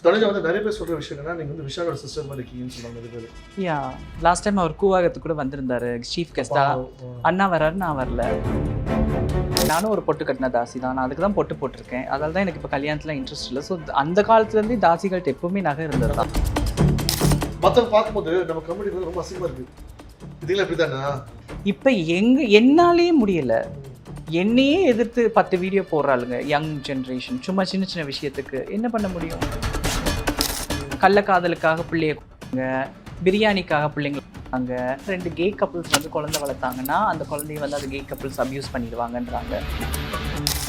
தனுஜா வந்து நிறைய பேர் சொல்ற விஷயம் என்னன்னா, நீங்க வந்து விஷாலோட சிஸ்டர் மாதிரி இருக்கீங்கன்னு சொன்னாங்க நிறைய பேர். யா லாஸ்ட் டைம் அவர் கூவாகத்துக்கு கூட வந்திருந்தாரு சீஃப் கெஸ்டா. அண்ணா வர்றாரு, நான் வரல. நானும் ஒரு பொட்டு கட்டின தாசி தான். நான் அதுக்கு தான் பொட்டு போட்டிருக்கேன். அதனால தான் எனக்கு இப்போ கல்யாணத்தில் இன்ட்ரெஸ்ட் இல்லை. ஸோ அந்த காலத்துலேருந்தே தாசிகள்கிட்ட எப்பவுமே நகை இருந்தது தான். மற்றவங்க பார்க்கும்போது நம்ம கம்யூனிட்டி வந்து ரொம்ப அசிங்கமாக இருக்குது. இதெல்லாம் எப்படி தானே இப்போ என்னாலேயே முடியலை. என்னையே எதிர்த்து 10 வீடியோ போடுறாளுங்க யங் ஜென்ரேஷன். சும்மா சின்ன சின்ன விஷயத்துக்கு என்ன பண்ண முடியும்? கள்ளக்காதலுக்காக பிள்ளைய கொடுங்க, பிரியாணிக்காக பிள்ளைங்க கொடுத்தாங்க. 2 கே கப்புள்ஸ் வந்து குழந்தை வளர்த்தாங்கன்னா அந்த குழந்தைய வந்து அது கே கப்புள்ஸ் அப்யூஸ் பண்ணிடுவாங்கன்றாங்க.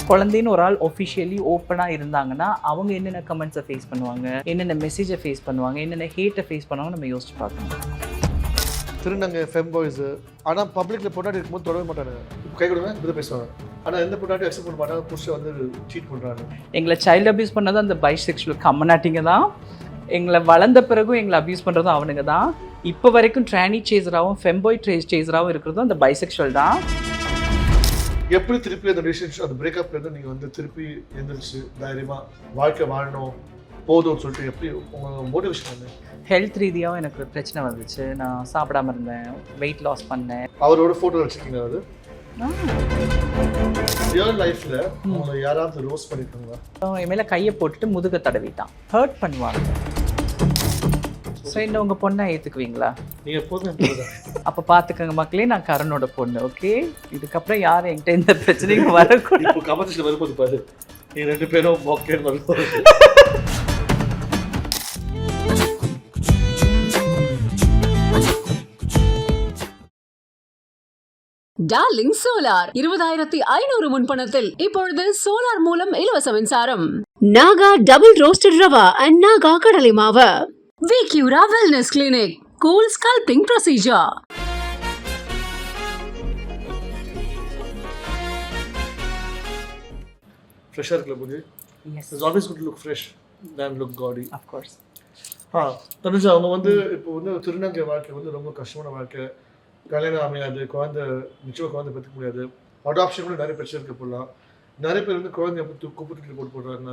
குழந்தைன்னு ஒரு ஆள் ஒஃபிஷியலி ஓப்பனாக இருந்தாங்கன்னா அவங்க என்னென்ன கமெண்ட்ஸை ஃபேஸ் பண்ணுவாங்க, என்னென்ன மெசேஜை ஃபேஸ் பண்ணுவாங்க, என்னென்ன ஹேட்டை ஃபேஸ் பண்ணுவாங்க நம்ம யோசிச்சு பார்க்கணும். திருநங்கை ஃபெம் பாய்ஸு ஆனால் பப்ளிக்கில் பொண்டாட்டி இருக்கும்போது தொடவே மாட்டாங்க. இப்போ கை கொடுங்க இதை பேசுவாங்க. ஆனால் எந்த பொண்டாட்டி அக்செப்ட் பண்ண மாட்டாங்க. புருஷன் வந்து சீட் பண்ணுறாங்க. எங்களை சைல்டு அப்யூஸ் பண்ணது அந்த பைசெக்சுவல் கம்யூனிட்டிங்க தான். எங்களை வளர்ந்த பிறகும் எங்களை அப்யூஸ் பண்ணுறதும் அவனுங்க தான். இப்போ வரைக்கும் ட்ரானி சேஸராகவும் ஃபெம்பாய் சேஸராகவும் இருக்கிறதும் அந்த பைசெக்சுவல் தான். எப்படி திருப்பி அந்த ரிலேஷன்ஷிப் அந்த பிரேக்கப்லேருந்து நீங்கள் வந்து திருப்பி எழுந்திரிச்சு தைரியமாக வாழ்க்கை வாழணும் போதும்னு சொல்லிட்டு எப்படி உங்கள் மோட்டிவேஷன் வந்து? ஹெல்த் ரீதியாகவும் எனக்கு பிரச்சனை வந்துச்சு. நான் சாப்பிடாம இருந்தேன், வெயிட் லாஸ் பண்ணேன். அவரோட ஃபோட்டோ வச்சுருக்கீங்க. அது ரியல் லைஃப்பில் உங்களை யாராவது ரோஸ் பண்ணியிருக்காங்களா? என் மேலே கையை போட்டுட்டு முதுக தடவிட்டான். ஹர்ட் பண்ணுவாங்க. ஸோ இன்னும் உங்கள் பொண்ணை ஏற்றுக்குவீங்களா? நீங்கள் எப்போதும் அப்போ பார்த்துக்கங்க மக்களே, நான் கரனோட பொண்ணு. ஓகே, இதுக்கப்புறம் யாரும் என்கிட்ட இந்த பிரச்சனைக்கு வரக்கூடாது. இப்போ கமெண்ட்ஸில் வரும்போது பாரு, நீ 2 பேரும் மொக்கேன்னு வரும்போது டார்லிங் சோலார் 20,500 முன்பணத்தில் இப்பொழுது சோலார் மூலம் இலவச மின்சாரம். Naga double roasted rava and Naga கடலை மாவு. விக்யூரா wellness clinic cool sculpting procedure. ஃப்ரெஷ்ஷாக இருக்குல்ல புது? It's always good look fresh than look gaudy. Of course. Tanuja அவங்க வந்து இப்போ வந்து திருநங்கை வாழ்க்கை வந்து ரொம்ப கஷ்டமான வாழ்க்கை. கல்யாணம் அமையாது, குழந்தை நிச்சயமாக குழந்தை பெற்றுக்க முடியாது. அடாப்ஷன் கூட நிறைய பிரச்சனை இருக்க போடலாம். நிறைய பேர் வந்து குழந்தைய குப்பத்துக்கு போட்டு போடுறாங்க,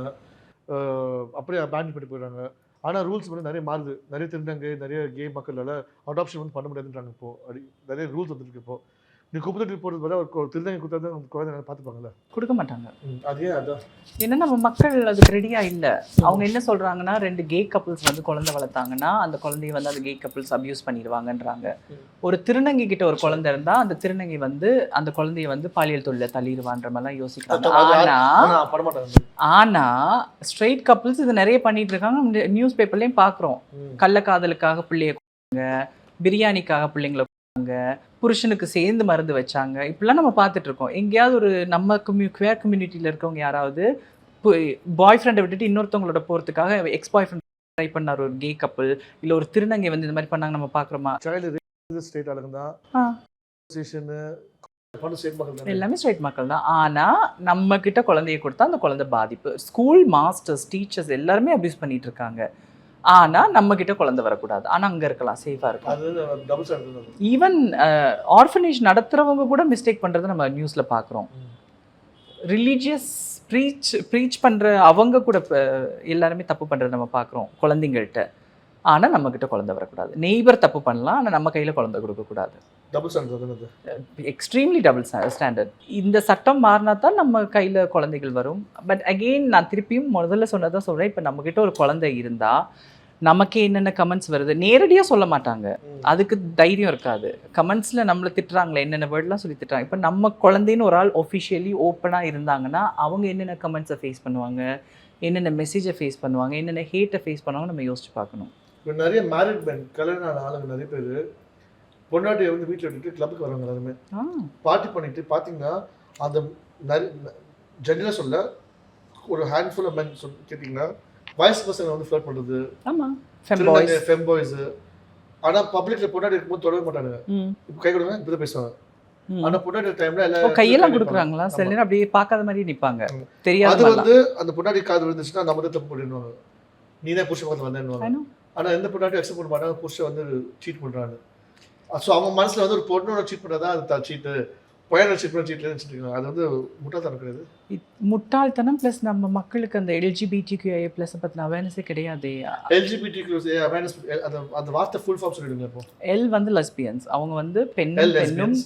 அப்படியே பேன் பண்ணி போயிடுறாங்க. ஆனால் ரூல்ஸ் வந்து நிறைய மாறுது. நிறைய திருநங்கை நிறைய கே மக்களால் அடாப்ஷன் வந்து பண்ண முடியாதுன்றாங்க. இப்போது நிறைய ரூல்ஸ் வந்துருக்கு. இப்போது நீ குப்பத்துக்கு போடுறது பதிலாக ஒரு திருநங்கை கொடுத்தா தான் குழந்தை பார்த்துப்பாங்கல்ல? கொடுக்க மாட்டாங்க. அதே அதான் ஏன்னா நம்ம மக்கள் அதுக்கு ரெடியாக இல்லை. அவங்க என்ன சொல்கிறாங்கன்னா 2 கே கப்புள்ஸ் வந்து குழந்தை வளர்த்தாங்கன்னா அந்த குழந்தைய வந்து அது கே கப்புள்ஸ் அப்யூஸ் பண்ணிடுவாங்கன்றாங்க. ஒரு திருநங்கை கிட்ட ஒரு குழந்தை இருந்தால் அந்த திருநங்கை வந்து அந்த குழந்தைய வந்து பாலியல் தொழில தள்ளிடுவான்ற மாதிரிலாம் யோசிக்கிறாங்க. ஆனால் ஸ்ட்ரெயிட் கப்புள்ஸ் இது நிறைய பண்ணிட்டு இருக்காங்க. நியூஸ் பேப்பர்லேயும் பார்க்குறோம். கள்ளக்காதலுக்காக பிள்ளைய கொடுங்க, பிரியாணிக்காக பிள்ளைங்களை கொடுங்க, புருஷனுக்கு சேர்ந்து மருந்து வச்சாங்க. இப்படிலாம் நம்ம பார்த்துட்டு இருக்கோம். எங்கேயாவது ஒரு நம்ம குவேர் கம்யூனிட்டியில் இருக்கவங்க யாராவது பாய் ஃப்ரெண்டை விட்டுட்டு இன்னொருத்தவங்களோட போகிறதுக்காக எக்ஸ் பாய் ஃப்ரெண்ட் ட்ரை பண்ணார் ஒரு கே கப்புள், இல்லை ஒரு திருநங்கை வந்து இந்த மாதிரி பண்ணாங்க நம்ம பார்க்குறோமா? ஸ்ட்ரெயிட் ஆளுங்க தான், எல்லாமே ஸ்ட்ரெயிட் மக்கள் தான். ஆனால் நம்ம கிட்ட குழந்தைய கொடுத்தா அந்த குழந்தை பாதிப்பு. ஸ்கூல் மாஸ்டர்ஸ் டீச்சர்ஸ் எல்லாருமே அப்யூஸ் பண்ணிட்டு இருக்காங்க. ஆனால் நம்ம கிட்ட குழந்தை வரக்கூடாது. ஆனால் அங்கே இருக்கலாம், சேஃபாக இருக்கும். ஈவன் ஆர்ஃபனேஜ் நடத்துகிறவங்க கூட மிஸ்டேக் பண்ணுறதை நம்ம நியூஸில் பார்க்குறோம். ரிலீஜியஸ் ப்ரீச் பண்ணுற அவங்க கூட எல்லாருமே தப்பு பண்ணுறதை நம்ம பார்க்குறோம் குழந்தைங்கள்ட்ட. ஆனால் நம்மக்கிட்ட குழந்தை வரக்கூடாது. நெய்பர் தப்பு பண்ணலாம், ஆனால் நம்ம கையில் குழந்தை கொடுக்கக்கூடாது. Double standard, extremely double standard. இந்த சட்டம் மாறினா தான் நம்ம கையில் குழந்தைகள் வரும். பட் அகெயின் நான் திருப்பியும் முதல்ல சொன்னதான் சொல்கிறேன். இப்போ நம்மக்கிட்ட ஒரு குழந்தை இருந்தால் நமக்கு என்னென்ன கமெண்ட்ஸ் வருது நேரடியாக சொல்ல மாட்டாங்க. அதுக்கு தைரியம் இருக்காது. கமெண்ட்ஸில் நம்மளை திட்டுறாங்களே, என்னென்ன வேர்ட்லாம் சொல்லி திட்டுறாங்க. இப்போ நம்ம குழந்தைன்னு ஒரு ஆள் ஒஃபிஷியலி ஓப்பனாக இருந்தாங்கன்னா அவங்க என்னென்ன கமெண்ட்ஸை ஃபேஸ் பண்ணுவாங்க, என்னென்ன மெசேஜை ஃபேஸ் பண்ணுவாங்க, என்னென்ன ஹேட்டை ஃபேஸ் பண்ணுவாங்க நம்ம யோசிச்சு பார்க்கணும். இப்போ நிறைய மேரிட் மேன் கல்யாணம் ஆளுங்க நிறைய பேர் பொண்டாட்டியை வந்து வீட்டில் விட்டுட்டு கிளப்புக்கு வராங்க. எல்லாருமே பார்ட்டி பண்ணிட்டு பார்த்தீங்கன்னா அந்த ஜென்ரலாக சொல்ல ஒரு ஹேண்ட்ஃபுல் ஆஃப் மென் கேட்டிங்கன்னா வாய்ஸ் பர்சனை வந்து ஃப்ளர்ட் பண்ணுறது, ஃபெம் பாய்ஸு. ஆனால் பப்ளிக்கில் பொண்டாட்டி இருக்கும்போது தொடவே மாட்டாங்க. இப்போ கை கொடுங்க இப்படி பேசுவாங்க. ஆனால் பொண்டாட்டி டைமில் எல்லாம் கையெல்லாம் கொடுக்குறாங்களா? சில நேரம் அப்படியே பார்க்காத மாதிரி நிற்பாங்க. தெரியாது. அது வந்து அந்த பொண்டாட்டி காது விழுந்துச்சுன்னா நம்ம தான் தப்பு பண்ணிடுவாங்க. நீ தான் புருஷன் பார்த்து வந்தேன்னு. ஆனால் எந்த பொண்டாட்டி அக்செப்ட் பண்ண மாட்டாங்க. புருஷன் வந்து சீட் பண்ணுறாங்க. ஸோ அவங்க மனசில் வந்து ஒரு பொண்ணோட சீட் பண்ணுறதா அது சீட்டு, பையனை செக் பண்ணி சீட்ல வச்சுருக்காங்க. அது வந்து முட்டாள்தனம் கிடையாது. முட்டாள்தனம் ப்ளஸ் நம்ம மக்களுக்கு அந்த LGBTQIA+ பற்றின அவேர்னஸே கிடையாது. LGBTQ அவேர்னஸ் அந்த வார்த்தை ஃபுல் ஃபார்ம் சொல்லிடுங்க இப்போ. எல் வந்து லெஸ்பியன்ஸ், அவங்க வந்து பெண்ணும் பெண்ணும்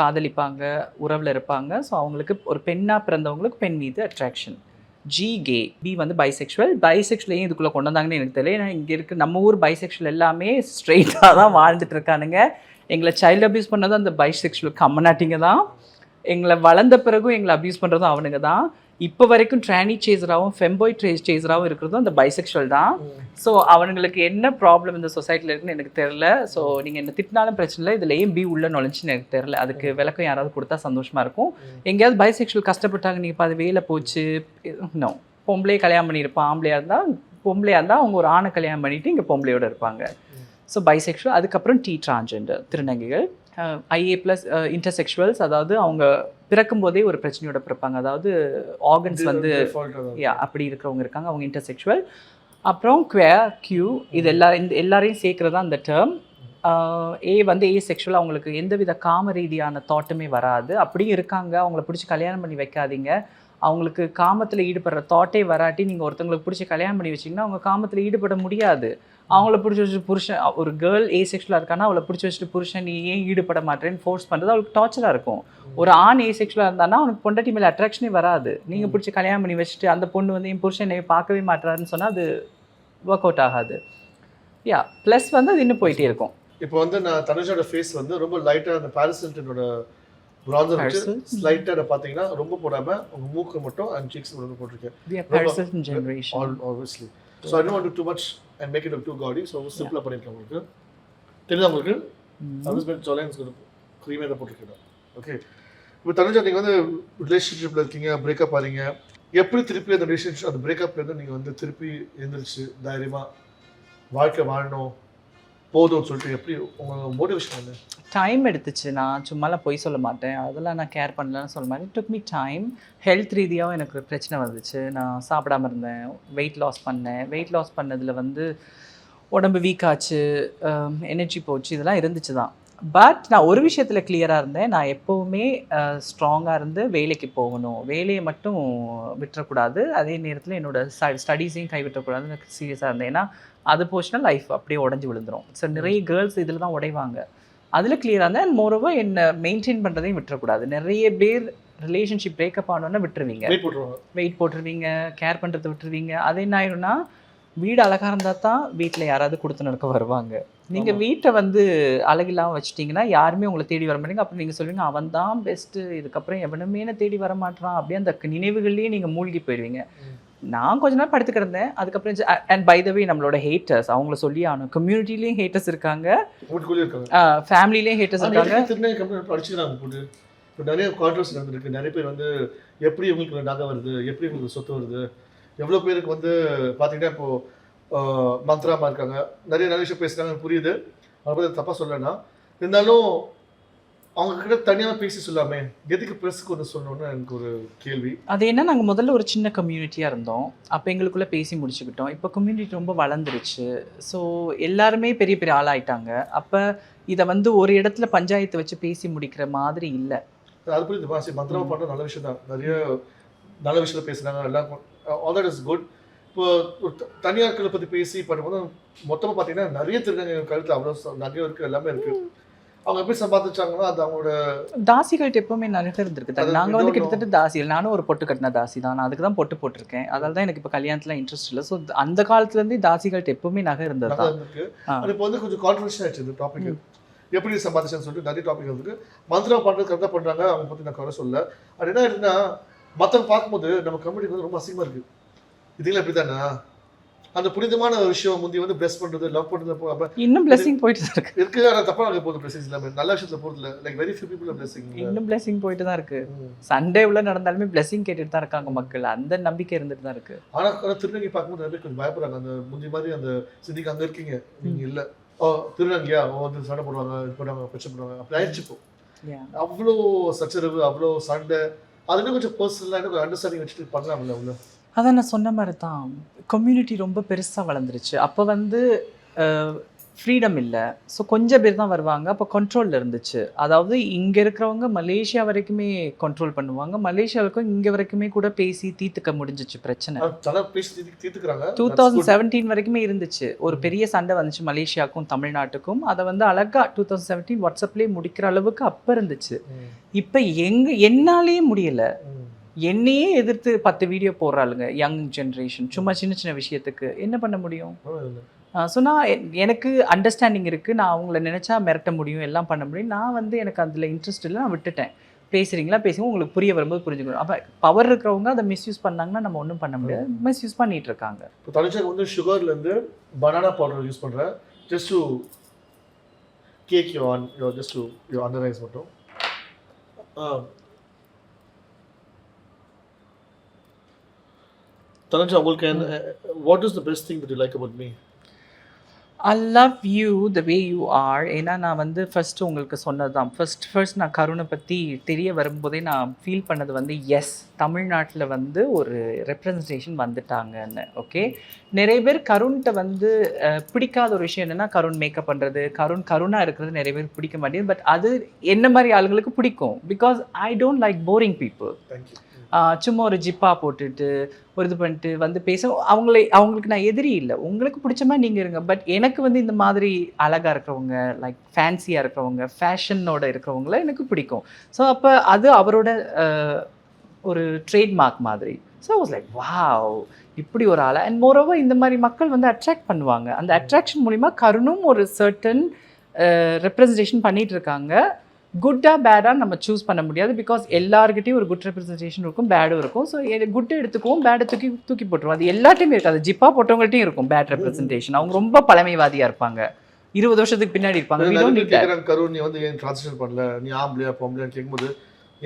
காதலிப்பாங்க, உறவில் இருப்பாங்க. ஸோ அவங்களுக்கு ஒரு பெண்ணாக பிறந்தவங்களுக்கு பெண் மீது அட்ராக்ஷன். G கே, B வந்து பைசெக்சுவல். பைசெக்சுவலையும் இதுக்குள்ளே கொண்டு வந்தாங்கன்னு எனக்கு தெரியல. ஏன்னா இங்கே இருக்க நம்ம ஊர் பைசெக்சுவல் எல்லாமே ஸ்ட்ரெயிட்டாக தான் வாழ்ந்துட்டு இருக்கானுங்க. எங்களை சைல்டு அப்யூஸ் பண்ணதும் அந்த பைசெக்சுவல் கம்மநாட்டிங்க தான். எங்களை வளர்ந்த பிறகும் எங்களை அப்யூஸ் பண்ணுறதும் அவனுங்க தான். இப்போ வரைக்கும் ட்ரானி சேசராகவும் ஃபெம்பாய் சேசராகவும் இருக்கிறதும் அந்த பைசெக்சுவல் தான். ஸோ அவனுங்களுக்கு என்ன ப்ராப்ளம் இந்த சொசைட்டியில் இருக்குன்னு எனக்கு தெரில. ஸோ நீங்கள் என்ன திட்டினாலும் பிரச்சனை இல்லை, இதில் ஏன் பி உள்ள நுழைஞ்சுன்னு எனக்கு தெரில. அதுக்கு விளக்கம் யாராவது கொடுத்தா சந்தோஷமாக இருக்கும். எங்கேயாவது பைசெக்சுவல் கஷ்டப்பட்டாங்க, நீங்கள் இப்போ அது வேலை போச்சு, நோ. பொம்பளையே கல்யாணம் பண்ணியிருப்பான், ஆம்பளையாக இருந்தால் அவங்க ஒரு ஆணை கல்யாணம் பண்ணிவிட்டு இங்கே பொம்பளையோடு இருப்பாங்க. So bisexual. அதுக்கப்புறம் டிரான்ஜெண்டர் திருநங்கைகள். IA+ இன்டர்செக்சுவல்ஸ், அதாவது அவங்க பிறக்கும் போதே ஒரு பிரச்சனையோட பிறப்பாங்க, அதாவது ஆர்கன்ஸ் வந்து அப்படி இருக்கிறவங்க இருக்காங்க, அவங்க இன்டர்செக்சுவல். அப்புறம் Q இது எல்லாரையும் சேர்க்குறது தான் அந்த டேர்ம். A வந்து ஏசெக்சுவல், அவங்களுக்கு எந்தவித காம ரீதியான தாட்டுமே வராது. அப்படியும் இருக்காங்க, அவங்கள பிடிச்சி கல்யாணம் பண்ணி வைக்காதீங்க. அவங்களுக்கு காமத்தில் ஈடுபடுற தாட்டே வராட்டி நீங்கள் ஒருத்தவங்களுக்கு பிடிச்சி கல்யாணம் பண்ணி வச்சிங்கன்னா அவங்க காமத்தில் ஈடுபட முடியாது. அவங்கள பிடிச்சி வச்சுட்டு புருஷன், ஒரு கேர்ள் ஏசெக்சுவலாக இருக்கான்னா அவளை பிடிச்சி வச்சுட்டு புருஷன் நீ ஏன் ஈடுபட மாட்டேன்னு ஃபோர்ஸ் பண்ணுறது அவளுக்கு டார்ச்சராக இருக்கும். ஒரு ஆண் ஏசெக்சுவலாக இருந்தானா அவனுக்கு பொண்டாட்டி மேலே அட்ராக்ஷனே வராது. நீங்கள் பிடிச்சி கல்யாணம் பண்ணி வச்சுட்டு அந்த பொண்ணு வந்து என் புருஷன் என்னை பார்க்கவே மாட்டாருன்னு சொன்னால் அது ஒர்க் அவுட் ஆகாது. ப்ளஸ் வந்து அது இன்னும் போயிட்டே இருக்கும். இப்போ வந்து நான் தனுஷோட ஃபேஸ் வந்து ரொம்ப லைட்டாக அந்த பாரிஸ் ஹில்டனோட பிரான்சர் வச்சு ஸ்லைட்டாக பார்த்தீங்கன்னா ரொம்ப போடாமல் உங்கள் மூக்கு மட்டும் அண்ட் சீக்ஸ் மட்டும் போட்டிருக்கேன். Obviously. So I don't want to do much and make it too gaudy. So சிம்பிளாக பண்ணியிருக்கேன். உங்களுக்கு தெரியுதா? உங்களுக்கு ஹஸ்பண்ட் சொலேன்ஸ்க்கு க்ரீமே தான் போட்டிருக்கேன். ஓகே. இப்போ தனுஜா நீங்கள் வந்து ரிலேஷன்ஷிப்பில் இருக்கீங்க, பிரேக்கப் ஆகிறீங்க. எப்படி திருப்பி அந்த ரிலேஷன்ஷிப் அந்த பிரேக்கப்லேருந்து நீங்கள் வந்து திருப்பி எழுந்திரிச்சு தைரியமாக வாழ்க்கை வாழணும் போதும்னு சொல்லிட்டு எப்படி உங்கள் மோட்டிவேஷன் வந்து? டைம் எடுத்துச்சு. நான் சும்மாலாம் பொய் சொல்ல மாட்டேன், அதெல்லாம் நான் கேர் பண்ணலன்னு சொல்ல மாட்டேன். It took me time. Health ரீதியாகவும் எனக்கு பிரச்சனை வந்துச்சு. நான் சாப்பிடாமல் இருந்தேன், வெயிட் லாஸ் பண்ணேன். வெயிட் லாஸ் பண்ணதில் வந்து உடம்பு வீக் ஆச்சு, எனர்ஜி போச்சு, இதெல்லாம் இருந்துச்சு தான். பட் நான் ஒரு விஷயத்தில் கிளியராக இருந்தேன். நான் எப்போவுமே ஸ்ட்ராங்காக இருந்து வேலைக்கு போகணும், வேலையை மட்டும் விட்டுறக்கூடாது. அதே நேரத்தில் என்னோடய ஸ்டடீஸையும் கைவிட்டக்கூடாதுன்னு எனக்கு சீரியஸாக இருந்தேன். ஏன்னா அது போச்சுன்னா லைஃப் அப்படியே உடஞ்சி விழுந்துடும். ஸோ நிறைய கேர்ள்ஸ் இதில் தான் உடைவாங்க. அதில் கிளியராக இருந்தேன். அண்ட் மோரோவர் என்னை மெயின்டைன் பண்ணுறதையும் விட்டுறக்கூடாது. நிறைய பேர் ரிலேஷன்ஷிப் பிரேக்கப் ஆனோன்னா விட்டுருவீங்க, வெயிட் போட்டுருவீங்க, கேர் பண்ணுறதை விட்டுருவீங்க. அது என்ன ஆயிரும்னா வீடு அழகாக இருந்தால் தான் வீட்டில் யாராவது கொடுத்து நடக்க வருவாங்க. நீங்கள் வீட்டை வந்து அழகில்லாமல் வச்சுட்டிங்கன்னா யாருமே உங்களை தேடி வர மாட்டீங்க. அப்புறம் நீங்கள் சொல்லுவீங்க அவன் தான் பெஸ்ட்டு, இதுக்கப்புறம் எவனுமே என்ன தேடி வர மாட்டான், அப்படியே அந்த நினைவுகள்லேயே நீங்கள் மூழ்கி போயிடுவீங்க. நான் கொஞ்ச நாள் படுத்து கிடந்தேன். அதுக்கப்புறம் அண்ட் பை த வே நம்மளோட ஹேட்டர்ஸ், அவங்கள சொல்லி ஆகணும், கம்யூனிட்டிலையும் ஹேட்டர்ஸ் இருக்காங்க, ஃபேமிலிலையும் ஹேட்டர்ஸ் இருக்காங்க. இப்போ நிறைய கான்ட்ரவர்சி நடந்துருக்கு. நிறைய பேர் வந்து எப்படி உங்களுக்கு நகை வருது, எப்படி உங்களுக்கு சொத்து வருது, எவ்வளோ பேருக்கு வந்து பார்த்தீங்கன்னா இப்போது மந்த்ராமா இருக்காங்க, நிறைய விஷயம் பேசுகிறாங்க, புரியுது. அதை பற்றி தப்பாக சொல்லலைன்னா இருந்தாலும் அவங்க கிட்ட தனியாக பேசி சொல்லாமே, எதுக்கு ப்ரெஸ்ஸுக்கு வந்து சொல்லணும்னு எனக்கு ஒரு கேள்வி. அது என்ன, நாங்கள் முதல்ல ஒரு சின்ன கம்யூனிட்டியாக இருந்தோம், அப்போ எங்களுக்குள்ளே பேசி முடிச்சுக்கிட்டோம். இப்போ கம்யூனிட்டி ரொம்ப வளர்ந்துருச்சு. ஸோ எல்லாருமே பெரிய பெரிய ஆளாயிட்டாங்க. அப்போ இதை வந்து ஒரு இடத்துல பஞ்சாயத்து வச்சு பேசி முடிக்கிற மாதிரி இல்லை. அது புரியுது பாசி. மந்திரமா பண்ணுறது நல்ல விஷயம் தான், நிறைய நல்ல விஷயத்த பேசுகிறாங்க, எல்லாம் ஆல் தட் இஸ் குட். இப்போ தனியாட்களை பற்றி பேசி பண்ணும்போது மொத்தமாக பார்த்தீங்கன்னா நிறைய திருநங்கை கருத்து அவ்வளோ நிறைய இருக்குது, எல்லாமே இருக்குது. அவங்க எப்படி சம்பாதிச்சாங்கன்னா அது அவங்களோட தாசிகள்கிட்ட எப்பவுமே நிறைய இருந்திருக்கு. நாங்கள் வந்து கிட்டத்தட்ட தாசிகள், நானும் ஒரு பொட்டு கட்டின தாசி தான், நான் அதுக்கு தான் பொட்டு போட்டிருக்கேன். அதால் தான் எனக்கு இப்போ கல்யாணத்தில் இன்ட்ரெஸ்ட் இல்லை. ஸோ அந்த காலத்துலேருந்தே தாசிகள்கிட்ட எப்பவுமே நகை இருந்தது தான் இருக்குது. அது இப்போ வந்து கொஞ்சம் கான்ட்ரவர்ஷி ஆயிடுச்சு இந்த டாபிக், எப்படி சம்பாதிச்சேன்னு சொல்லிட்டு நிறைய டாபிக் இருக்குது. மந்திரம் பண்ணுறது கரெக்டாக பண்ணுறாங்க, அவங்க பற்றி நான் குறை சொல்ல. அது என்ன இருக்குன்னா மற்றவங்க பார்க்கும்போது நம்ம கம்யூனிட்டி வந்து ரொம்ப அசிங்கமாக இருக்குது. இதுல எப்படி தானே அந்த புனிதமான விஷயம் முந்தி வந்து பிளஸ் பண்றது, லவ் பண்றது, இன்னும் பிளெஸிங் போயிட்டு தான் இருக்கு. ஆனால் தப்பா நடக்க போகுது பிளஸிங்ஸ் எல்லாமே, நல்ல விஷயத்துல போகிறதுல like very few people blessing, இன்னும் பிளெஸிங் போயிட்டு தான் இருக்கு. சண்டே உள்ள நடந்தாலுமே பிளெஸிங் கேட்டுட்டு தான் இருக்காங்க மக்கள், அந்த நம்பிக்கை இருந்துட்டு தான் இருக்கு. ஆனால் திருநங்கை பார்க்கும்போது நிறைய கொஞ்சம் பயப்படுறாங்க. அந்த முந்தி மாதிரி அந்த சிந்திக்கு அங்கே இருக்கீங்க நீங்க இல்லை, திருநங்கையா வந்து சண்டை போடுவாங்க, இது பண்ணுவாங்க, பிரச்சனை பண்ணுவாங்க, அப்படி ஆயிடுச்சுப்போம். அவ்வளோ சச்சரவு, அவ்வளோ சண்டை, அதுலேயும் கொஞ்சம் பர்சனலாக கொஞ்சம் அண்டர்ஸ்டாண்டிங் வச்சுட்டு பண்ணலாம்ல அவ்வளோ. அதான் நான் சொன்ன மாதிரி தான், கம்யூனிட்டி ரொம்ப பெருசாக வளர்ந்துருச்சு. அப்போ வந்து ஃப்ரீடம் இல்லை. ஸோ கொஞ்சம் பேர் தான் வருவாங்க. அப்போ கண்ட்ரோலில் இருந்துச்சு. அதாவது இங்கே இருக்கிறவங்க மலேசியா வரைக்குமே கண்ட்ரோல் பண்ணுவாங்க. மலேசியாவுக்கும் இங்கே வரைக்குமே கூட பேசி தீர்த்துக்க முடிஞ்சிச்சு பிரச்சனை. தீர்த்துக்கிறாங்க. 2017 வரைக்குமே இருந்துச்சு. ஒரு பெரிய சண்டை வந்துச்சு மலேசியாவுக்கும் தமிழ்நாட்டுக்கும். அதை வந்து அழகா 2017 வாட்ஸ்அப்லேயே முடிக்கிற அளவுக்கு அப்போ இருந்துச்சு. இப்போ என்னாலேயே முடியலை. என்னையே எதிர்த்து 10 வீடியோ போடுறாளுங்க யங் ஜென்ரேஷன். சும்மா சின்ன சின்ன விஷயத்துக்கு என்ன பண்ண முடியும்? ஸோ நான் எனக்கு அண்டர்ஸ்டாண்டிங் இருக்குது. நான் அவங்கள நினச்சா மிரட்ட முடியும், எல்லாம் பண்ண முடியும். நான் வந்து எனக்கு அதில் இன்ட்ரெஸ்ட் இல்லை, நான் விட்டுட்டேன். பேசுகிறீங்களா பேசுங்க, உங்களுக்கு புரிய வரும்போது புரிஞ்சுக்கணும். அப்போ பவர் இருக்கிறவங்க அதை மிஸ்யூஸ் பண்ணாங்கன்னா நம்ம ஒன்றும் பண்ண முடியாது. மிஸ்யூஸ் பண்ணிட்டு இருக்காங்க. இப்போ தனிச்சாக்கு வந்து சுகர்லேருந்து பனானா பவுடர் யூஸ் பண்ணுறேன். Just to cake you on just to you under eyes மட்டும். தனிச்சா உங்களுக்கு what is the best thing that you like about me? I love you the way you are. ஏன்னா நான் வந்து ஃபஸ்ட்டு உங்களுக்கு சொன்னது தான். ஃபர்ஸ்ட் நான் கருணை பற்றி தெரிய வரும்போதே நான் ஃபீல் பண்ணது வந்து எஸ், தமிழ்நாட்டில் வந்து ஒரு ரெப்ரசன்டேஷன் வந்துட்டாங்கன்னு. ஓகே, நிறைய பேர் கருண்கிட்ட வந்து பிடிக்காத ஒரு விஷயம் என்னென்னா கருண் மேக்கப் பண்ணுறது, கருணாக இருக்கிறது நிறைய பேர் பிடிக்க மாட்டேங்குது. பட் அது என்ன மாதிரி ஆளுங்களுக்கு பிடிக்கும். Because I don't like boring people. சும்மா ஒரு ஜிப்பா போட்டுட்டு ஒரு இது பண்ணிட்டு வந்து பேச அவங்களுக்கு நான் எதிரி இல்லை. உங்களுக்கு பிடிச்ச மாதிரி நீங்கள் இருங்க. பட் எனக்கு வந்து இந்த மாதிரி அழகாக இருக்கிறவங்க, லைக் ஃபேன்சியாக இருக்கிறவங்க, ஃபேஷனோட இருக்கிறவங்கள எனக்கு பிடிக்கும். ஸோ அப்போ அது அவரோட ஒரு ட்ரேட்மார்க் மாதிரி. ஸோ வாஸ் லைக் வாவ், இப்படி ஒரு ஆளை. அண்ட் மோரோவர் இந்த மாதிரி மக்கள் வந்து அட்ராக்ட் பண்ணுவாங்க. அந்த அட்ராக்ஷன் மூலிமா கருணும் ஒரு சர்டன் ரெப்ரசன்டேஷன் பண்ணிகிட்டு இருக்காங்க. குட்டாக பேடாக நம்ம சூஸ் பண்ண முடியாது. பிகாஸ் எல்லாருக்கிட்டையும் ஒரு குட் ரெப்ரசன்டேஷன் இருக்கும், பேடும் இருக்கும். ஸோ குட்டை எடுத்துக்குவோம், பேடை தூக்கி போட்டுருவோம். அது எல்லாத்தையுமே இருக்காது. ஜிப்பா போட்டவங்கள்ட்டையும் இருக்கும் பேட் ரெப்ரசன்டேஷன். அவங்க ரொம்ப பழமைவாதியாக இருப்பாங்க, 20 வருஷத்துக்கு பின்னாடி இருப்பாங்க. கருண் நீ வந்து ஏன் ட்ரான்ஸ்லேட் பண்ணல, நீ ஆம்பளையா பொம்பளையான்னு கேட்கும்போது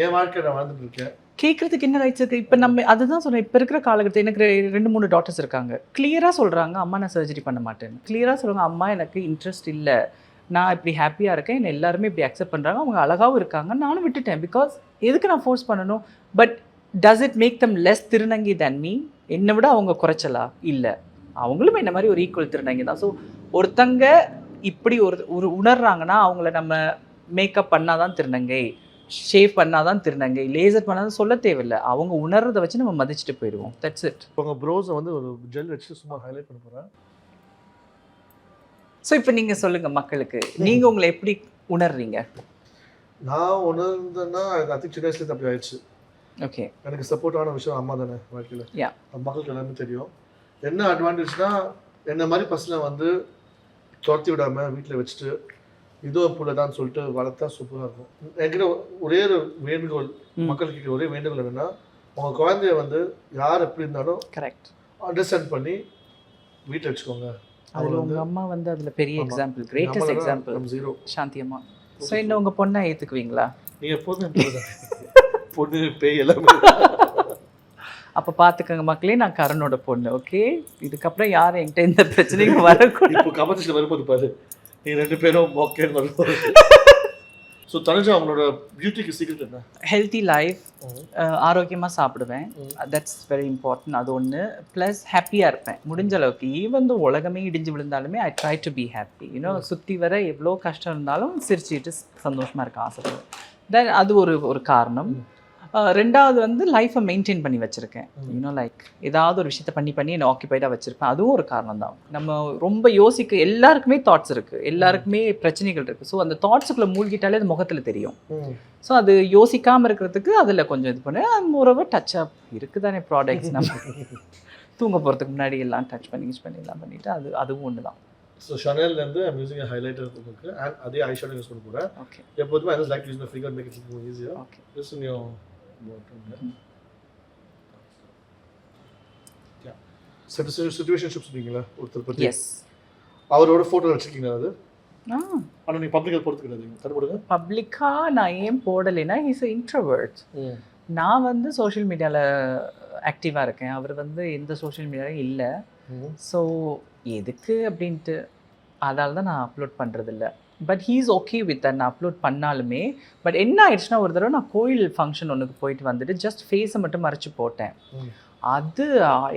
என் வாழ்க்கை நான் வாழ்ந்துட்டு இருக்கேன். கேட்குறதுக்கு என்ன ரைட்ஸ் இருக்குது? இப்போ நம்ம அதுதான் சொல்கிறேன். இப்போ இருக்கிற காலகட்டத்தில் எனக்கு 2-3 டாட்டர்ஸ் இருக்காங்க. கிளியராக சொல்கிறாங்க அம்மா நான் சர்ஜரி பண்ண மாட்டேன்னு. கிளியராக சொல்கிறாங்க அம்மா எனக்கு இன்ட்ரெஸ்ட் இல்லை, நான் இப்படி ஹாப்பியாக இருக்கேன், என்னை எல்லாருமே இப்படி அக்செப்ட் பண்ணுறாங்க, அவங்க அழகாகவும் இருக்காங்க, நானும் விட்டுட்டேன். பிகாஸ் எதுக்கு நான் ஃபோர்ஸ் பண்ணணும்? But does it make them less திருநங்கி தேன் மீ? என்னை விட அவங்க குறைச்சலா? இல்லை, அவங்களும் என்ன மாதிரி ஒரு ஈக்குவல் திருநங்கி தான். ஸோ ஒருத்தங்க இப்படி ஒரு உணர்றாங்கன்னா அவங்கள நம்ம மேக்கப் பண்ணாதான் திருநங்கை, ஷேவ் பண்ணாதான் திருநங்கை, லேசர் பண்ணாதான் சொல்ல தேவையில்லை. அவங்க உணர்றதை வச்சு நம்ம மதிச்சுட்டு போயிடுவோம். That's it. உங்கள் ப்ரோஸை வந்து ஒரு ஜெல் வச்சு சும்மா ஹைலைட் பண்ண போகிறேன். ஸோ இப்போ நீங்கள் சொல்லுங்கள் மக்களுக்கு, நீங்கள் உங்களை எப்படி உணர்றீங்க? நான் உணர்ந்தேன்னா ஐ திங்க் சின்ன வயசுலேருந்து அப்படி ஆயிடுச்சு. ஓகே, எனக்கு சப்போர்ட்டான விஷயம் அம்மா தானே வாழ்க்கையில். மக்களுக்கு எல்லாமே தெரியும். என்ன அட்வான்டேஜ்னா என்ன மாதிரி பசங்களை வந்து துரத்தி விடாமல் வீட்டில் வச்சுட்டு இதோ புள்ள தான் சொல்லிட்டு வளர்த்தா சூப்பராக இருக்கும். என்கிட்ட ஒரே ஒரு வேண்டுகோள், மக்களுக்கு ஒரே வேண்டுகோள் என்னென்னா, உங்கள் குழந்தைய வந்து யார் எப்படி இருந்தாலும் கரெக்ட் அண்டர்ஸ்டாண்ட் பண்ணி வீட்டில் வச்சுக்கோங்க. அதில் உங்கள் அம்மா வந்து அதில் பெரிய எக்ஸாம்பிள், கிரேட்டஸ்ட் எக்ஸாம்பிள். ஜீரோ சாந்தி அம்மா. ஸோ இன்னும் உங்கள் பொண்ணை ஏற்றுக்குவீங்களா? நீங்கள் எப்போதும் பொண்ணு பேய் எல்லாமே. அப்போ பார்த்துக்கோங்க மக்களே, நான் கருணோட பொண்ணு. ஓகே, இதுக்கப்புறம் யாரும் என்கிட்ட எந்த பிரச்சனையும் வரக்கூடாது. இப்போ கமெண்ட்ஸில் வரும்போது பாரு, நீங்கள் 2 பேரும் மொக்கேன்னு வரும்போது. ஸோ தனுஜா அவங்களோட பியூட்டிக்கு சீக்ரெட் என்ன? ஹெல்த்தி லைஃப், ஆரோக்கியமாக சாப்பிடுவேன். That's very important. அது ஒன்று. ப்ளஸ் ஹாப்பியாக இருப்பேன் முடிஞ்ச அளவுக்கு. ஈவன் உலகமே இடிஞ்சு விழுந்தாலுமே I try to be happy. சுற்றி வர எவ்வளோ கஷ்டம் இருந்தாலும் சிரிச்சுட்டு சந்தோஷமாக இருக்க ஆசைப்படுவேன். தென் அது ஒரு காரணம். ரெண்டாவது வந்து லைஃப்பை மெயின்டைன் பண்ணி வச்சுருக்கேன். லைக் ஏதாவது ஒரு விஷயத்தை பண்ணி என்னை ஆக்கியபைடாக வச்சுருப்பேன். அதுவும் ஒரு காரணம் தான். நம்ம ரொம்ப யோசிக்க, எல்லாருக்குமே தாட்ஸ் இருக்குது, எல்லாருக்குமே பிரச்சனைகள் இருக்குது. ஸோ அந்த தாட்ஸுக்குள்ளே மூழ்கிட்டாலே அது முகத்தில் தெரியும். ஸோ அது யோசிக்காமல் இருக்கிறதுக்கு அதில் கொஞ்சம் இது பண்ணு. மோரோவர் டச் அப் இருக்குது தானே ப்ராடக்ட்ஸ். நம்ம தூங்க போகிறதுக்கு முன்னாடி எல்லாம் டச் பண்ணி எல்லாம் பண்ணிவிட்டு அதுவும் ஒன்று தான். ஸோ ஷனேல்லேருந்து ஐம் யூசிங் ஹைலைட்டர் உங்களுக்கு அண்ட் அதே ஐ ஷேடோ யூஸ் பண்ண போகிறேன். ஓகே, எப்போதுமே I like to use my finger make it more easier. Okay, just in your situationship சொன்னீங்களா ஒருத்தர் பற்றி? எஸ். அவரோட ஃபோட்டோ வச்சுருக்கீங்களா? அது ஆனால் நீங்கள் பப்ளிக்காக போடுறதுக்கு தரப்படுங்க. பப்ளிக்காக நான் ஏன் போடலைன்னா, ஹீஸ் அ இன்ட்ரோவர்ட். நான் வந்து சோஷியல் மீடியாவில் ஆக்டிவாக இருக்கேன், அவர் வந்து எந்த சோஷியல் மீடியாவும் இல்லை. ஸோ எதுக்கு அப்படின்ட்டு அதால் தான் நான் அப்லோட் பண்ணுறதில்ல. But he's okay with that. நான் அப்லோட் பண்ணாலுமே பட் என்ன ஆயிடுச்சுன்னா, ஒரு தடவை நான் கோயில் ஃபங்க்ஷன் ஒன்றுக்கு போயிட்டு வந்துட்டு ஜஸ்ட் ஃபேஸை மட்டும் மறைச்சி போட்டேன். அது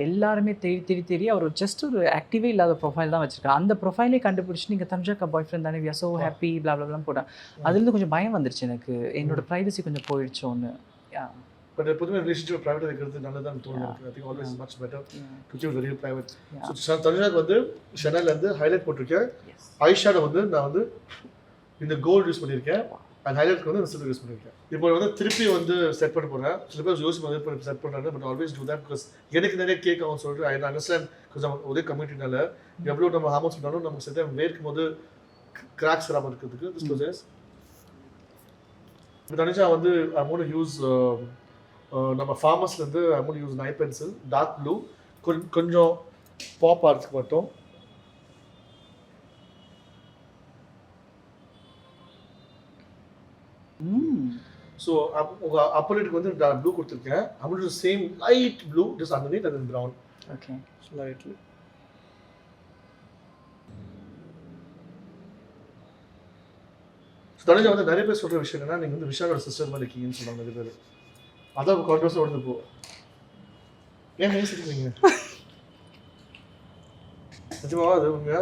எல்லாருமே தேடி அவர் ஜஸ்ட் ஒரு ஆக்டிவே இல்லாத ப்ரொஃபைல் தான் வச்சிருக்காரு. அந்த ப்ரொஃபைலே கண்டுபிடிச்சி நீங்கள் தனுஜாக்கா பாய் ஃப்ரெண்ட் தானே, வி ஆர் ஸோ ஹாப்பி பிளாப்லாம் போட்டேன். அதுலேருந்து கொஞ்சம் பயம் வந்துருச்சு எனக்கு, என்னோட ப்ரைவசி கொஞ்சம் போயிடுச்சோன்னு. பட் எப்போதுமே ரிலேஷன்ஷிப் ப்ரைவேட்டாக இருக்கிறது நல்லதான் தோணுது எனக்கு. I think always much better to keep very private. So தனுஜாக்கு வந்து ஷெனல்லேருந்து ஹைலைட் போட்டிருக்கேன். ஐஷேடோ வந்து நான் வந்து இந்த கோல்டு யூஸ் பண்ணியிருக்கேன், அண்ட் ஹைலைட்க்கு வந்து சில்வர் யூஸ் பண்ணியிருக்கேன். இப்போ வந்து திருப்பி வந்து செட் பண்ண போகிறேன். சில பேர் யோசிச்சு வந்து செட் பண்ணுறாங்க, but always do that because எனக்கு நிறைய கேக் ஆகும் சொல்லிட்டு ஐ அண்டர்ஸ்டாண்ட். பிகாஸ் நம்ம ஒரே கம்யூனிட்டினால எவ்வளோ நம்ம ஹார்மோன்ஸ் பண்ணாலும் நமக்கு செட் வேர்க்கும் போது கிராக்ஸ் வராமல் இருக்கிறதுக்கு திஸ் ப்ரோசஸ். இப்போ தனிச்சா வந்து ஐ வாண்ட் டு யூஸ் நம்ம ஃபார்மஸ்லேருந்து ஐ வாண்ட் டு யூஸ் நை பென்சில் டார்க் ப்ளூ, கொஞ்சம் பாப் ஆர்ட்ஸ்க்கு மட்டும். ஸோ உங்கள் அப்போலேட்டுக்கு வந்து ப்ளூ கொடுத்துருக்கேன். அப்படி same light blue just underneath and brown. Okay, lightly. Tanuja வந்து நிறைய பேர் சொல்கிற விஷயம் என்னன்னா, நீங்கள் வந்து விஷாலோட சிஸ்டர் மாதிரி இருக்கீங்கன்னு சொன்னாங்க நிறைய பேர். அதான் இப்போ கான்ட்ரவர்ஸாக ஓடுது போ. ஏன் பேசிட்டு நிஜமாவா அது உண்மையா?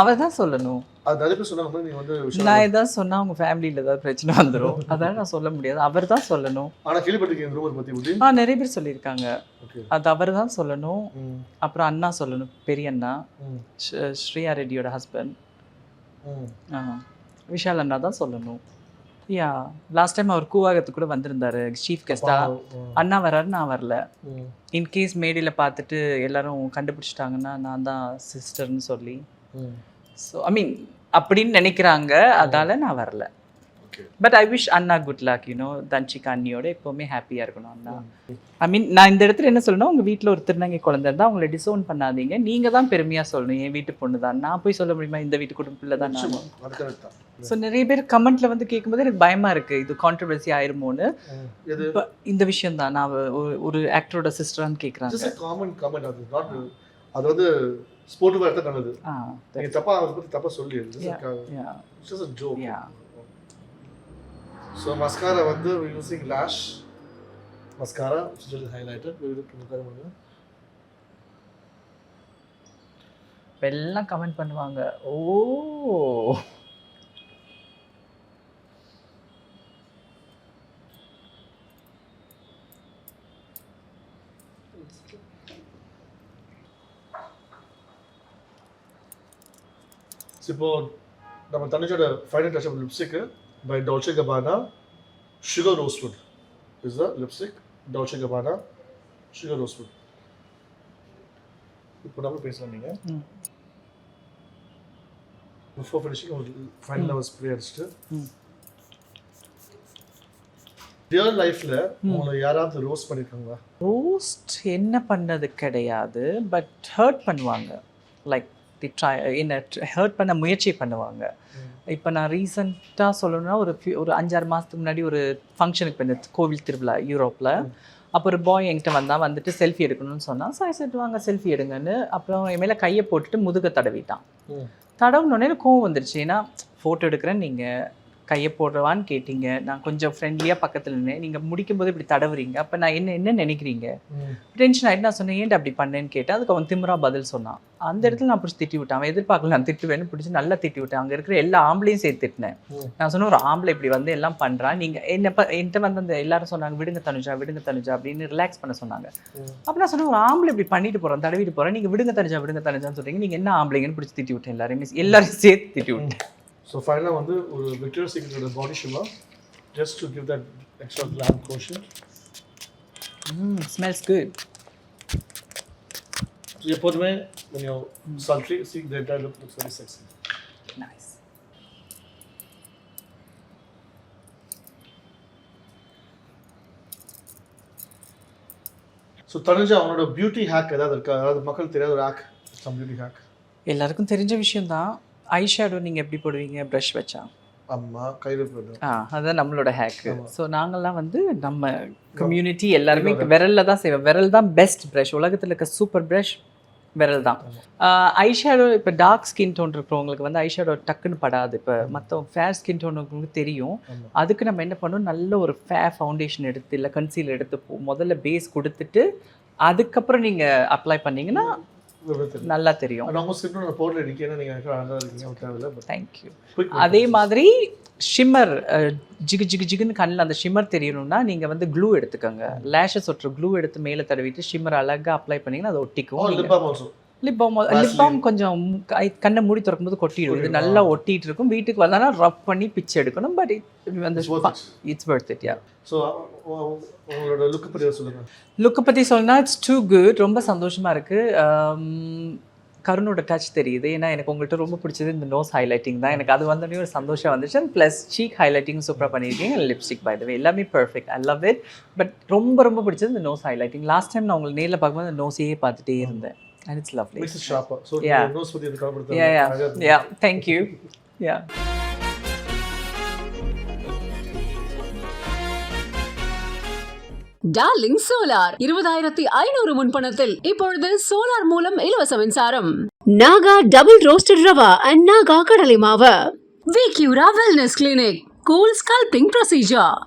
அவர் தான் சொல்லணும். அது நிறைய பேர் சொன்னாங்க நீ வந்து நான் ஏதாவது சொன்னா அவங்க ஃபேமிலியில் ஏதாவது பிரச்சனை வந்துடும், அதான் நான் சொல்ல முடியாது. அவர் தான் சொல்லணும். ஆனால் கேள்விப்பட்டிருக்கேன் ரூமர் பற்றி ஊட்டி. நிறைய பேர் சொல்லியிருக்காங்க. அது அவர் தான் சொல்லணும். அப்புறம் அண்ணா சொல்லணும், பெரிய அண்ணா ஸ்ரீயா ரெட்டியோட ஹஸ்பண்ட் விஷால் அண்ணா தான் சொல்லணும். யா, லாஸ்ட் டைம் அவர் கூவாகத்துக்கு கூட வந்திருந்தாரு சீஃப் கெஸ்டா. அண்ணா வர்றாரு, நான் வரல. இன்கேஸ் மேடையில் பார்த்துட்டு எல்லாரும் கண்டுபிடிச்சிட்டாங்கன்னா நான் தான் சிஸ்டர்னு சொல்லி, ஸோ ஐ மீன் அப்படின்னு நினைக்கிறாங்க, அதால நான் வரல. பட் ஐ விஷ் அண்ணா குட் லக். யூனோ தன்ஷிகா அண்ணியோட எப்போவுமே ஹாப்பியாக இருக்கணும் அண்ணா. ஐ மீன் நான் இந்த இடத்துல என்ன சொல்லணும், உங்கள் வீட்டில் ஒரு திருநங்கை குழந்தை இருந்தால் அவங்கள டிசோன் பண்ணாதீங்க, நீங்கள் தான் பெருமையாக சொல்லணும் என் வீட்டு பொண்ணு தான். நான் போய் சொல்ல முடியுமா இந்த வீட்டு குடும்ப பிள்ளை தான் நான்? ஸோ நிறைய பேர் கமெண்ட்ல வந்து கேட்கும்போது எனக்கு பயமா இருக்கு, இது கான்ட்ரவர்சி ஆயிருமோன்னு. இந்த விஷயம் தான் நான் ஒரு ஆக்டரோட சிஸ்டரான்னு கேட்குறாங்க. காமன் கமெண்ட் அது நாட், அது வந்து ஸ்போர்ட் வரது நல்லது. நீங்க தப்பா அதை பத்தி தப்பா சொல்லி just a joke. So mascara வந்து using lash mascara still highlighted. எல்லாம் கமெண்ட் பண்ணுவாங்க. ஓ இப்போ நம்ம தனுஜோட final touch of lipstick by Dolce Gabbana Sugar Rosewood is the lipstick. Dolce Gabbana Sugar Rosewood. இப்போ நம்ம பேசலாம். நீங்க பிஃபோர் ஃபினிஷிங் ஒரு ஃபைனல் லெவல் ஸ்ப்ரே அடிச்சிட்டு ரியல் லைஃப்ல உங்களை யாராவது ரோஸ்ட் பண்ணிருக்காங்களா? ரோஸ்ட் என்ன பண்ணது கிடையாது, பட் ஹர்ட் பண்ணுவாங்க. லைக் என்ன ஹர்ட் பண்ண முயற்சி பண்ணுவாங்க. இப்போ நான் ரீசெண்டாக சொல்லணும்னா ஒரு 5-6 மாதத்துக்கு முன்னாடி ஒரு ஃபங்க்ஷனுக்கு போயிருந்தேன், கோவில் திருவிழா யூரோப்பில். அப்போ ஒரு பாய் என்கிட்ட வந்துட்டு செல்ஃபி எடுக்கணும்னு சொன்னான். சாய் வாங்க செல்ஃபி எடுங்கன்னு. அப்புறம் என் மேலே கையை போட்டுட்டு முதுகை தடவிட்டான். தடவுனோடனே கோவம் வந்துருச்சு. ஏன்னா ஃபோட்டோ எடுக்கிறேன், நீங்கள் கையை போடுறவான்னு கேட்டீங்க, நான் கொஞ்சம் ஃப்ரெண்ட்லியாக பக்கத்தில் நின்று நீங்கள் முடிக்கும் போது இப்படி தடவுறீங்க, அப்போ நான் என்ன நினைக்கிறீங்க? டென்ஷன் ஆகிட்டு நான் சொன்னேன், ஏன்ட்டு அப்படி பண்ணேன்னு கேட்டேன். அதுக்கு அவன் திமிரா பதில் சொன்னான். அந்த இடத்துல நான் பிடிச்சி திட்டி விட்டேன். அவன் எதிர்பார்க்கல நான் திட்டுவேன்னு பிடிச்சி நல்லா திட்டி விட்டேன். அங்கே இருக்கிற எல்லா ஆம்பளையும் சேர்த்து திட்டினேன். நான் சொன்னேன், ஒரு ஆம்பளை இப்படி வந்து எல்லாம் பண்ணுறான், நீங்கள் என்கிட்ட வந்து அந்த எல்லாரும் சொன்னாங்க விடுங்க தனுஜா அப்படின்னு ரிலாக்ஸ் பண்ண சொன்னாங்க. அப்போ நான் சொன்னேன், ஒரு ஆம்பளை இப்படி பண்ணிட்டு போகிறோம், தடவிட்டு போகிறேன், நீங்கள் விடுங்க தனுஜான்னு சொல்கிறீங்க, நீங்கள் என்ன ஆம்பளைங்கன்னு பிடிச்சி திட்டி விட்டேன். எல்லாரையும் சேர்த்து திட்டி விட்டேன். ஸோ ஃபைனலாக வந்து ஒரு விக்டோரியா சீக்ரெட்டோட body shimmer just to give that extra glam lotion. Smells good. எப்போதுமே when you're sultry, see the entire look looks very sexy. Nice. So Tanuja அவனோட பியூட்டி ஹேக் ஏதாவது இருக்கா? அதாவது மக்கள் தெரியாத ஒரு ஹேக், சம் பியூட்டி ஹேக். எல்லாருக்கும் தெரிஞ்ச விஷயம்தான். ஐ ஷேடோ நீங்கள் எப்படி போடுவீங்க? ப்ரஷ் வச்சா? அம்மா கையில் போடுவோம். அதுதான் நம்மளோட ஹேக்கு. ஸோ நாங்கள்லாம் வந்து நம்ம கம்யூனிட்டி எல்லாருமே விரலில் தான் செய்வோம். விரல் தான் பெஸ்ட் ப்ரஷ். உலகத்தில் இருக்க சூப்பர் ப்ரஷ் விரல் தான். ஐஷேடோ இப்போ டார்க் ஸ்கின் டோன் இருக்கிறவங்களுக்கு வந்து ஐஷேடோ டக்குன்னு படாது. இப்போ மற்ற ஃபேர் ஸ்கின் டோன் இருக்கிறவங்களுக்கு தெரியும். ஆமா. அதுக்கு நம்ம என்ன பண்ணணும், நல்ல ஒரு ஃபேர் ஃபவுண்டேஷன் எடுத்து இல்லை கன்சீலர் எடுத்து முதல்ல பேஸ் கொடுத்துட்டு அதுக்கப்புறம் நீங்கள் அப்ளை பண்ணிங்கன்னா நல்லா தெரியும். நம்ம ஸ்கின் பவுடர் அடிக்கணும், நீங்கள் அழகாக இருக்கீங்க, தேவையில்லை. தேங்க்யூ. அதே மாதிரி ஷிம்மர் ஜிகு ஜிகு ஜிகுன்னு கண்ணில் அந்த ஷிம்மர் தெரியணும்னா நீங்கள் வந்து க்ளூ எடுத்துக்கோங்க. லேஷஸ் ஒட்டுற க்ளூ எடுத்து மேலே தடவிட்டு ஷிம்மர் அழகாக அப்ளை பண்ணிங்கன்னா அது ஒட்டிக்கும். லிப் பாம் கொஞ்சம் கண்ணை மூடி திறக்கும்போது கொட்டிடும். இது நல்லா ஒட்டிட்டு இருக்கும். வீட்டுக்கு வந்தானா ரப் பண்ணி பிச்சு எடுக்கணும். But it's Worth it. Yeah. So உங்களோட லுக் பற்றி சொல்லுங்கள். லுக்கை பற்றி சொன்னா இட்ஸ் டூ குட். ரொம்ப சந்தோஷமாக இருக்குது. கருணோட டச் தெரியுது. ஏன்னா எனக்கு உங்கள்கிட்ட ரொம்ப பிடிச்சது இந்த நோஸ் ஹைலைட்டிங் தான். எனக்கு அது வந்தோடனே ஒரு சந்தோஷம் வந்துச்சு. ப்ளஸ் சீக் ஹைலைட்டிங் சூப்பராக பண்ணியிருக்கீங்க. லிப்ஸ்டிக் பை த வே எல்லாமே perfect. I love it. But ரொம்ப ரொம்ப பிடிச்சது இந்த நோஸ் ஹைலைட்டிங். லாஸ்ட் டைம் நான் உங்களை நேரில் பார்க்கும்போது அந்த நோஸையே பார்த்துட்டே இருந்தேன். And it's lovely. Makes it sharper. So Yeah. nose பத்தி இந்த comedy Yeah. Thank you. Yeah. Darling solar 20,500 முன்பணத்தில் இப்பொழுது சோலார் மூலம் இலவச மின்சாரம். Naga double roasted rava and Naga கடலை மாவு. விக்யூரா wellness clinic cool sculpting procedure.